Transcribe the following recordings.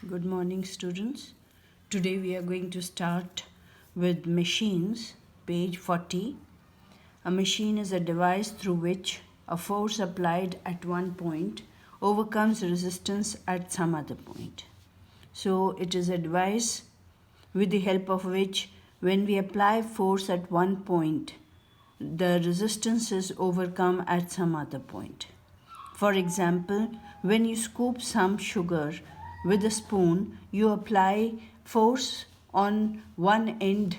Good morning, students. Today we are going to start with machines, page 40. A machine is a device through which a force applied at one point overcomes resistance at some other point. So it is a device with the help of which, when we apply force at one point, the resistance is overcome at some other point. For example, when you scoop some sugar with a spoon, you apply force on one end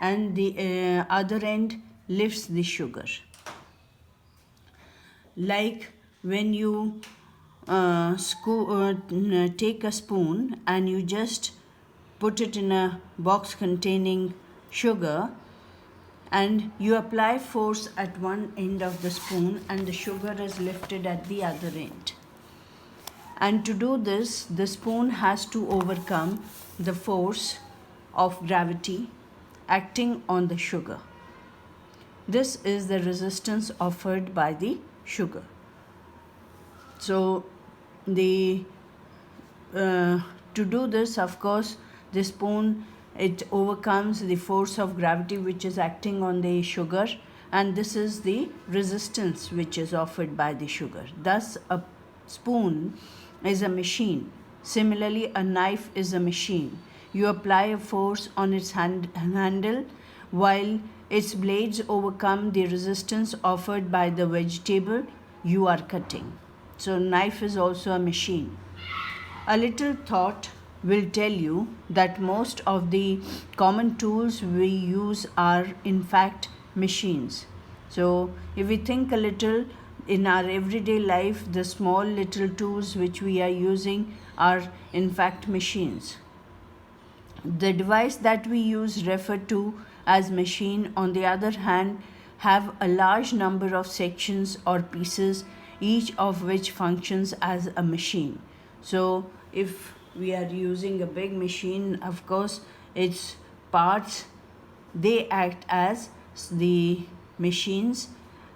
and the other end lifts the sugar. Like when you take a spoon and you just put it in a box containing sugar, and you apply force at one end of the spoon and the sugar is lifted at the other end. And to do this, the spoon has to overcome the force of gravity acting on the sugar. This is the resistance offered by the sugar. So to do this, of course, the spoon, it overcomes the force of gravity which is acting on the sugar, and this is the resistance which is offered by the sugar. Thus, a spoon is a machine. Similarly, a knife is a machine. You apply a force on its handle while its blades overcome the resistance offered by the vegetable you are cutting. So, knife is also a machine. A little thought will tell you that most of the common tools we use are in fact machines. So if we think a little in our everyday life, the small little tools which we are using are in fact machines. The device that we use referred to as machine, on the other hand, have a large number of sections or pieces, each of which functions as a machine. So if we are using a big machine, of course, its parts, they act as the machines.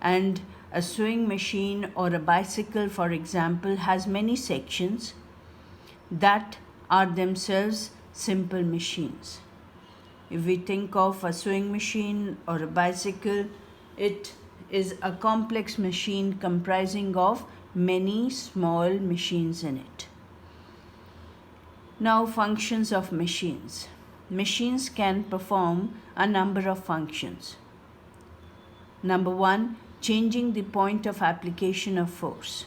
And a sewing machine or a bicycle, for example, has many sections that are themselves simple machines. If we think of a sewing machine or a bicycle, it is a complex machine comprising of many small machines in it. Now, functions of machines. Machines can perform a number of functions. Number one, changing the point of application of force.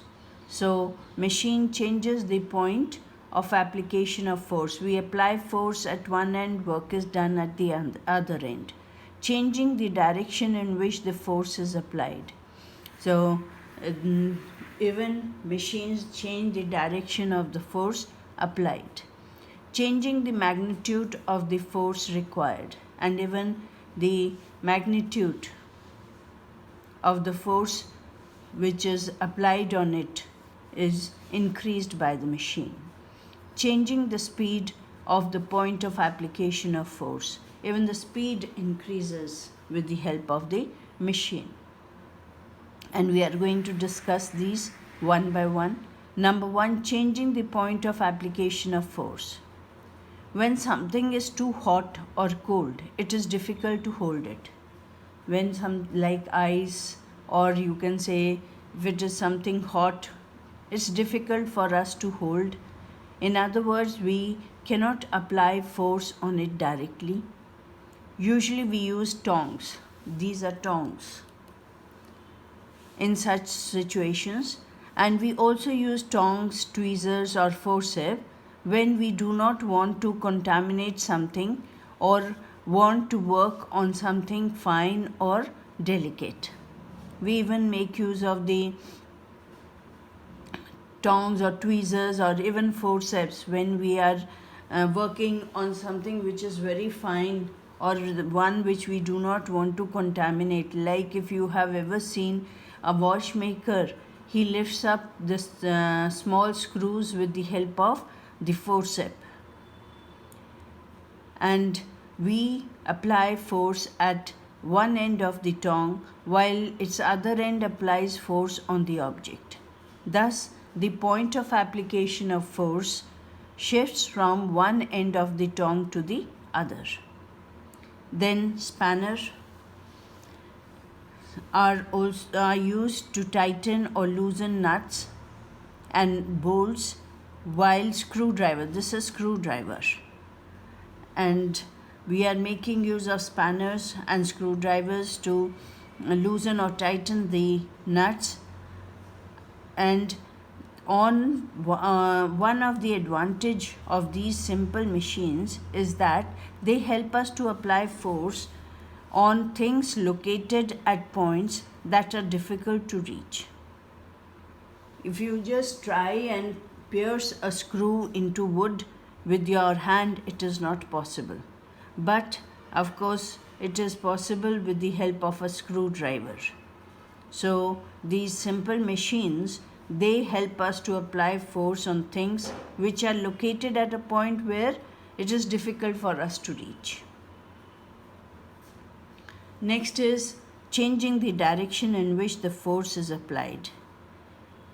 So, machine changes the point of application of force. We apply force at one end, work is done at the other end. Changing the direction in which the force is applied. So, even machines change the direction of the force applied. Changing the magnitude of the force required, and even the magnitude of the force which is applied on it is increased by the machine. Changing the speed of the point of application of force. Even the speed increases with the help of the machine. And we are going to discuss these one by one. Number one, changing the point of application of force. When something is too hot or cold, it is difficult to hold it. When like ice, or you can say if it is something hot, it's difficult for us to hold. In other words, we cannot apply force on it directly. Usually we use tongs. These are tongs in such situations. And we also use tongs, tweezers or forceps when we do not want to contaminate something or want to work on something fine or delicate. We even make use of the tongs or tweezers or even forceps when we are working on something which is very fine or the one which we do not want to contaminate. Like if you have ever seen a watchmaker, he lifts up the small screws with the help of the forceps, and we apply force at one end of the tong while its other end applies force on the object. Thus, the point of application of force shifts from one end of the tongue to the other. Then spanners are used to tighten or loosen nuts and bolts, while screwdriver, this is screwdriver, and we are making use of spanners and screwdrivers to loosen or tighten the nuts. And one of the advantage of these simple machines is that they help us to apply force on things located at points that are difficult to reach. If you just try and pierce a screw into wood with your hand, it is not possible. But of course, it is possible with the help of a screwdriver. So these simple machines, they help us to apply force on things which are located at a point where it is difficult for us to reach. Next is changing the direction in which the force is applied.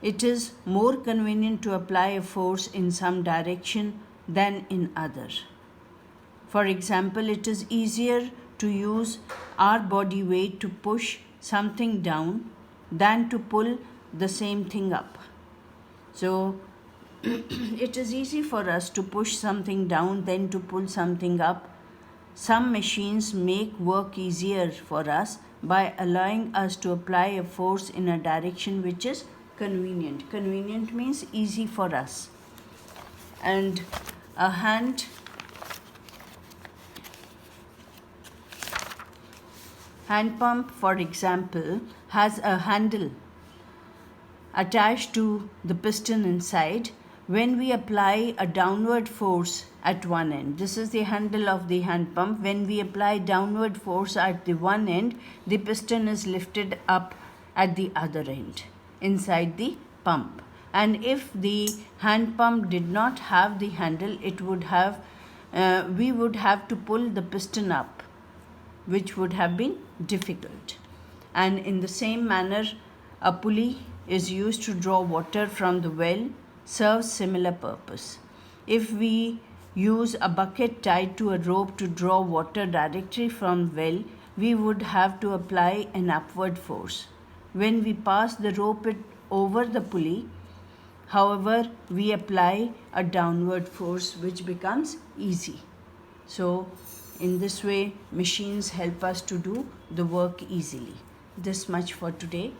It is more convenient to apply a force in some direction than in other. For example, it is easier to use our body weight to push something down than to pull the same thing up. So it is easy for us to push something down than to pull something up. Some machines make work easier for us by allowing us to apply a force in a direction which is convenient. Convenient means easy for us. And a hand pump, for example, has a handle attached to the piston inside. When we apply a downward force at one end, this is the handle of the hand pump. When we apply downward force at the one end, the piston is lifted up at the other end inside the pump. And if the hand pump did not have the handle, we would have to pull the piston up, which would have been difficult. And in the same manner, a pulley is used to draw water from the well, serves similar purpose. If we use a bucket tied to a rope to draw water directly from well, we would have to apply an upward force. When we pass the rope over the pulley, however, we apply a downward force, which becomes easy. So in this way, machines help us to do the work easily. This much for today.